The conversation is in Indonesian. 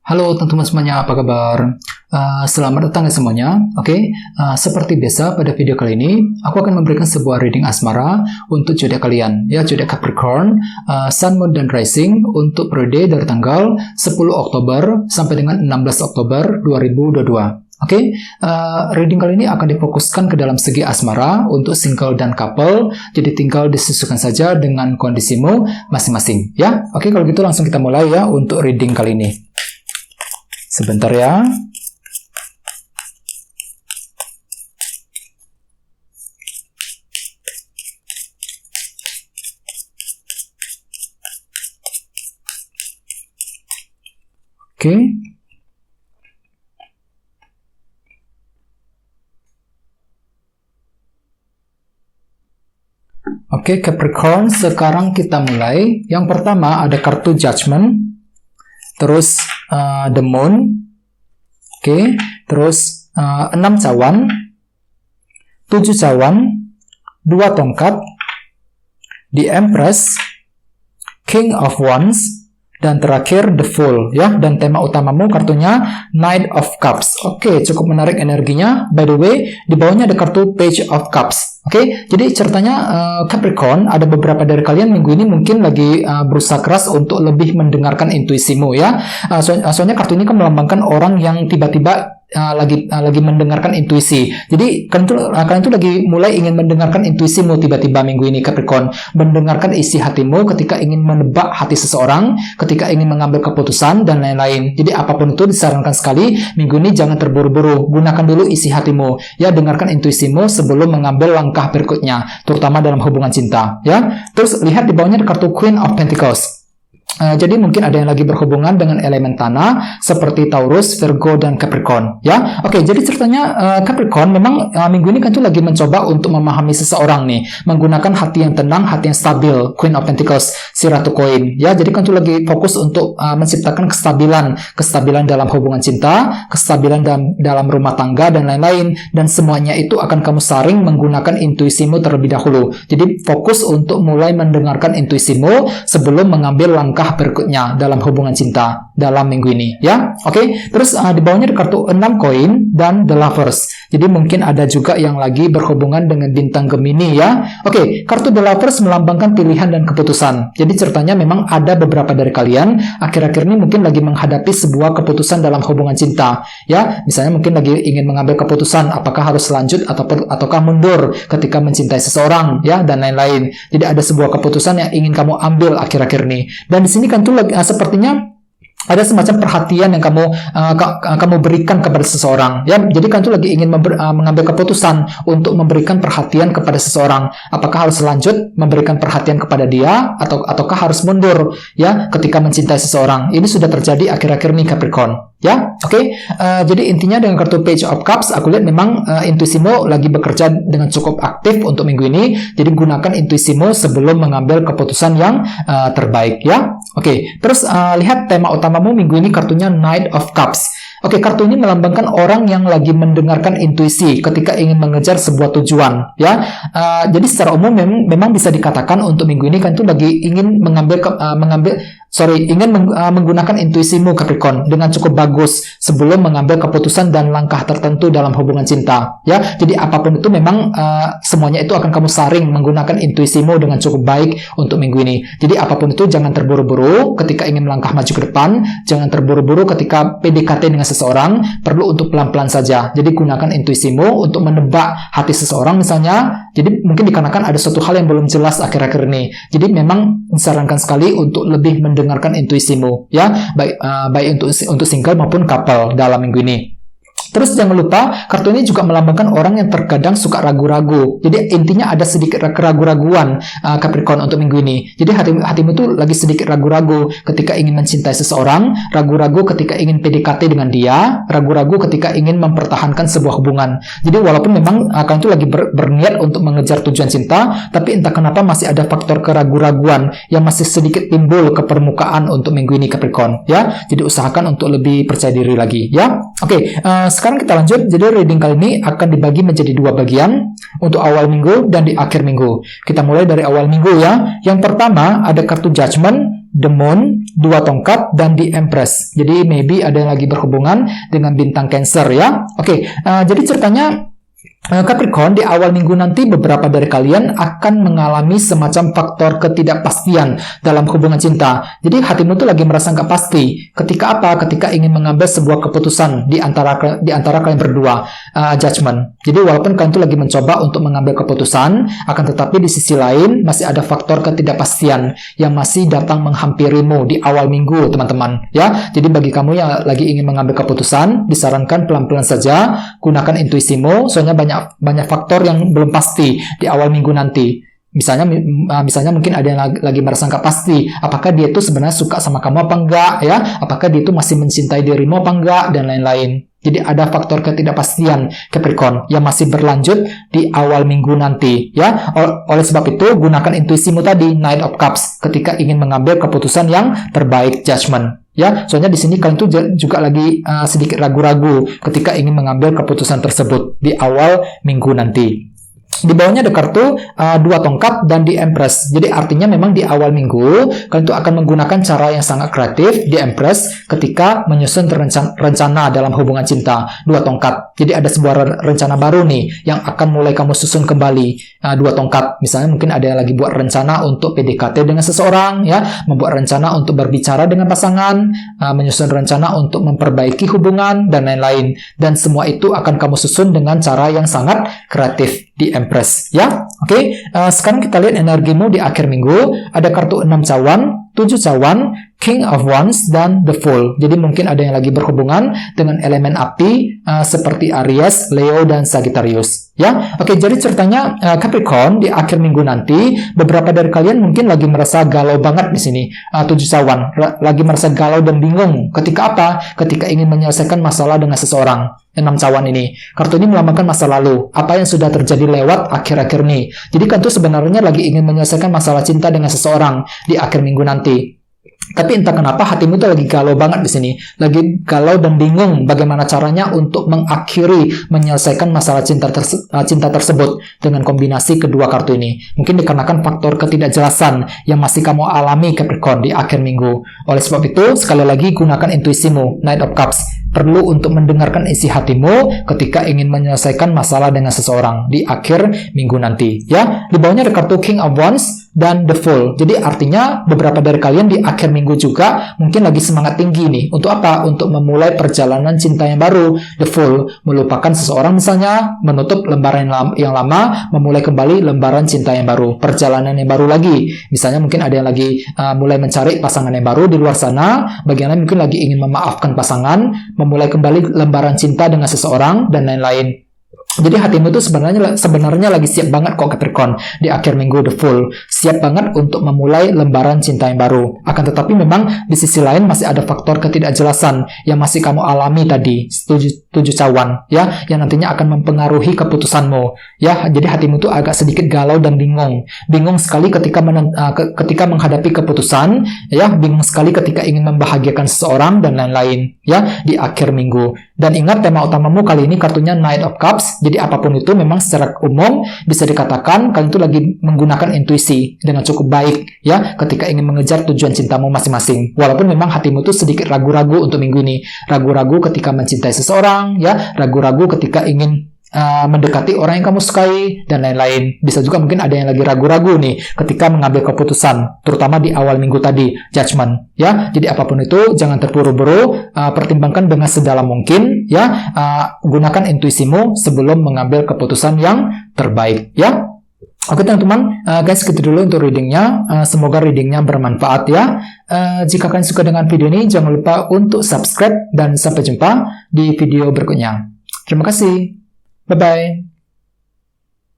Halo teman-teman semuanya, apa kabar? Selamat datang ya semuanya. Seperti biasa pada video kali ini, aku akan memberikan sebuah reading asmara untuk zodiak kalian, ya, zodiak Capricorn, Sun, Moon, dan Rising untuk periode dari tanggal 10 Oktober sampai dengan 16 Oktober 2022. Reading kali ini akan difokuskan ke dalam segi asmara untuk single dan couple, jadi tinggal disesuaikan saja dengan kondisimu masing-masing, ya. Kalau gitu langsung kita mulai ya untuk reading kali ini. Sebentar ya. Capricorn, sekarang kita mulai. Yang pertama ada kartu Judgment, terus The Moon, terus 6 cawan, 7 cawan, 2 tongkat, The Empress, King of Wands, dan terakhir The Fool, ya. Dan tema utamamu kartunya Knight of Cups. Cukup menarik energinya. By the way, di bawahnya ada kartu Page of Cups. Jadi ceritanya Capricorn, ada beberapa dari kalian minggu ini mungkin lagi berusaha keras untuk lebih mendengarkan intuisimu, ya. Soalnya kartu ini kan melambangkan orang yang tiba-tiba lagi mendengarkan intuisi. Jadi kalian tuh lagi mulai ingin mendengarkan intuisimu tiba-tiba minggu ini, Capricorn. Mendengarkan isi hatimu ketika ingin menebak hati seseorang, ketika ingin mengambil keputusan dan lain-lain. Jadi apapun itu disarankan sekali minggu ini jangan terburu-buru. Gunakan dulu isi hatimu, ya. Dengarkan intuisimu sebelum mengambil langkah berikutnya, terutama dalam hubungan cinta, ya. Terus lihat di bawahnya ada kartu Queen of Pentacles. Jadi mungkin ada yang lagi berhubungan dengan elemen tanah seperti Taurus, Virgo, dan Capricorn, ya. Jadi ceritanya Capricorn memang minggu ini kan tuh lagi mencoba untuk memahami seseorang nih, menggunakan hati yang tenang, hati yang stabil. Queen of Pentacles, si Ratu Koin, ya. Jadi kan tuh lagi fokus untuk menciptakan kestabilan dalam hubungan cinta, kestabilan dalam rumah tangga, dan lain-lain. Dan semuanya itu akan kamu saring menggunakan intuisimu terlebih dahulu. Jadi fokus untuk mulai mendengarkan intuisimu sebelum mengambil langkah berikutnya dalam hubungan cinta dalam minggu ini, ya. Terus di bawahnya ada kartu 6 koin dan The Lovers. Jadi mungkin ada juga yang lagi berhubungan dengan bintang Gemini, ya. Kartu The Lovers melambangkan pilihan dan keputusan. Jadi ceritanya memang ada beberapa dari kalian akhir-akhir ini mungkin lagi menghadapi sebuah keputusan dalam hubungan cinta, ya. Misalnya mungkin lagi ingin mengambil keputusan apakah harus lanjut ataukah mundur ketika mencintai seseorang, ya, dan lain-lain. Jadi ada sebuah keputusan yang ingin kamu ambil akhir-akhir ini. Dan di sini kan tuh sepertinya ada semacam perhatian yang kamu berikan kepada seseorang, ya. Jadi kan tuh lagi ingin mengambil keputusan untuk memberikan perhatian kepada seseorang. Apakah harus lanjut memberikan perhatian kepada dia ataukah harus mundur, ya, ketika mencintai seseorang. Ini sudah terjadi akhir-akhir ini, Capricorn, ya. Jadi intinya dengan kartu Page of Cups, aku lihat memang intuisimu lagi bekerja dengan cukup aktif untuk minggu ini. Jadi gunakan intuisimu sebelum mengambil keputusan yang terbaik, ya. Terus lihat tema utamamu minggu ini kartunya Knight of Cups. Kartu ini melambangkan orang yang lagi mendengarkan intuisi ketika ingin mengejar sebuah tujuan, ya. Jadi secara umum memang bisa dikatakan untuk minggu ini kan tuh lagi ingin menggunakan intuisimu, Capricorn, dengan cukup bagus sebelum mengambil keputusan dan langkah tertentu dalam hubungan cinta, ya. Jadi apapun itu memang semuanya itu akan kamu saring menggunakan intuisimu dengan cukup baik untuk minggu ini. Jadi apapun itu jangan terburu-buru ketika ingin melangkah maju ke depan, jangan terburu-buru ketika PDKT dengan seseorang, perlu untuk pelan-pelan saja. Jadi gunakan intuisimu untuk menebak hati seseorang misalnya. Jadi mungkin dikarenakan ada suatu hal yang belum jelas akhir-akhir ini. Jadi memang disarankan sekali untuk lebih mendengarkan intuisimu, ya, baik untuk single maupun couple dalam minggu ini. Terus jangan lupa kartu ini juga melambangkan orang yang terkadang suka ragu-ragu. Jadi intinya ada sedikit keraguan-raguan Capricorn untuk minggu ini. Jadi hatimu tuh lagi sedikit ragu-ragu ketika ingin mencintai seseorang, ragu-ragu ketika ingin PDKT dengan dia, ragu-ragu ketika ingin mempertahankan sebuah hubungan. Jadi walaupun memang kalian tuh lagi berniat untuk mengejar tujuan cinta, tapi entah kenapa masih ada faktor keraguan-raguan yang masih sedikit timbul ke permukaan untuk minggu ini, Capricorn, ya. Jadi usahakan untuk lebih percaya diri lagi, ya. Oke, sekarang kita lanjut. Jadi reading kali ini akan dibagi menjadi 2 bagian untuk awal minggu dan di akhir minggu. Kita mulai dari awal minggu ya. Yang pertama ada kartu Judgment, The Moon, 2 tongkat, dan The Empress. Jadi maybe ada yang lagi berhubungan dengan bintang Cancer ya. Oke, jadi ceritanya Capricorn, di awal minggu nanti beberapa dari kalian akan mengalami semacam faktor ketidakpastian dalam hubungan cinta. Jadi hatimu tuh lagi merasa nggak pasti. Ketika apa? Ketika ingin mengambil sebuah keputusan di antara kalian berdua. Judgment. Jadi walaupun kalian tuh lagi mencoba untuk mengambil keputusan, akan tetapi di sisi lain masih ada faktor ketidakpastian yang masih datang menghampirimu di awal minggu, teman-teman. Ya, jadi bagi kamu yang lagi ingin mengambil keputusan, disarankan pelan-pelan saja, gunakan intuisimu. Soalnya banyak faktor yang belum pasti di awal minggu nanti. Misalnya mungkin ada yang lagi merasa nggak pasti, apakah dia itu sebenarnya suka sama kamu apa enggak ya, apakah dia itu masih mencintai dirimu apa enggak, dan lain-lain. Jadi ada faktor ketidakpastian Capricorn yang masih berlanjut di awal minggu nanti ya. Oleh sebab itu gunakan intuisimu tadi, Knight of Cups, ketika ingin mengambil keputusan yang terbaik, Judgment. Ya, soalnya di sini kalian tuh juga lagi sedikit ragu-ragu ketika ingin mengambil keputusan tersebut di awal minggu nanti. Di bawahnya ada kartu 2 tongkat dan The Empress. Jadi artinya memang di awal minggu kalian tuh akan menggunakan cara yang sangat kreatif, The Empress, ketika menyusun rencana dalam hubungan cinta. 2 tongkat. Jadi ada sebuah rencana baru nih yang akan mulai kamu susun kembali. 2 tongkat. Misalnya mungkin ada yang lagi buat rencana untuk PDKT dengan seseorang, ya, membuat rencana untuk berbicara dengan pasangan, menyusun rencana untuk memperbaiki hubungan, dan lain-lain. Dan semua itu akan kamu susun dengan cara yang sangat kreatif, di Empress ya. Oke, sekarang kita lihat energimu di akhir minggu. Ada kartu 6 cawan, 7 cawan, King of Wands, dan The Fool. Jadi mungkin ada yang lagi berhubungan dengan elemen api seperti Aries, Leo, dan Sagittarius ya. Oke, jadi ceritanya Capricorn di akhir minggu nanti beberapa dari kalian mungkin lagi merasa galau banget di sini. 7 cawan lagi merasa galau dan bingung. Ketika apa? Ketika ingin menyelesaikan masalah dengan seseorang. 6 cawan ini. Kartu ini melambangkan masa lalu. Apa yang sudah terjadi lewat akhir-akhir ini. Jadi kan tuh sebenarnya lagi ingin menyelesaikan masalah cinta dengan seseorang di akhir minggu nanti. Tapi entah kenapa hatimu tuh lagi galau banget di sini. Lagi galau dan bingung bagaimana caranya untuk mengakhiri, menyelesaikan masalah cinta tersebut dengan kombinasi kedua kartu ini. Mungkin dikarenakan faktor ketidakjelasan yang masih kamu alami Capricorn di akhir minggu. Oleh sebab itu, sekali lagi gunakan intuisimu, Knight of Cups. Perlu untuk mendengarkan isi hatimu ketika ingin menyelesaikan masalah dengan seseorang di akhir minggu nanti. Ya, di bawahnya ada kartu King of Wands dan The Fool. Jadi artinya beberapa dari kalian di akhir minggu juga mungkin lagi semangat tinggi nih. Untuk apa? Untuk memulai perjalanan cinta yang baru. The Fool, melupakan seseorang misalnya, menutup lembaran yang lama, memulai kembali lembaran cinta yang baru, perjalanan yang baru lagi. Misalnya mungkin ada yang lagi mulai mencari pasangan yang baru di luar sana, bagian lain mungkin lagi ingin memaafkan pasangan, memulai kembali lembaran cinta dengan seseorang, dan lain-lain. Jadi hatimu itu sebenarnya lagi siap banget kok Capricorn di akhir minggu The Fool. Siap banget untuk memulai lembaran cinta yang baru. Akan tetapi memang di sisi lain masih ada faktor ketidakjelasan yang masih kamu alami tadi, 7 cawan ya, yang nantinya akan mempengaruhi keputusanmu. Ya, jadi hatimu itu agak sedikit galau dan bingung. Bingung sekali ketika menghadapi keputusan, ya, bingung sekali ketika ingin membahagiakan seseorang, dan lain-lain ya di akhir minggu. Dan ingat, tema utamamu kali ini kartunya Knight of Cups. Jadi apapun itu memang secara umum bisa dikatakan kalian itu lagi menggunakan intuisi dengan cukup baik ya ketika ingin mengejar tujuan cintamu masing-masing. Walaupun memang hatimu itu sedikit ragu-ragu untuk minggu ini. Ragu-ragu ketika mencintai seseorang ya, ragu-ragu ketika ingin mendekati orang yang kamu sukai, dan lain-lain. Bisa juga mungkin ada yang lagi ragu-ragu nih ketika mengambil keputusan, terutama di awal minggu tadi, Judgment ya. Jadi apapun itu jangan terburu-buru, pertimbangkan dengan sedalam mungkin ya, gunakan intuisimu sebelum mengambil keputusan yang terbaik ya. Oke teman-teman, guys, gitu dulu untuk readingnya. Semoga readingnya bermanfaat ya. Jika kalian suka dengan video ini, jangan lupa untuk subscribe, dan sampai jumpa di video berikutnya. Terima kasih. Bye-bye.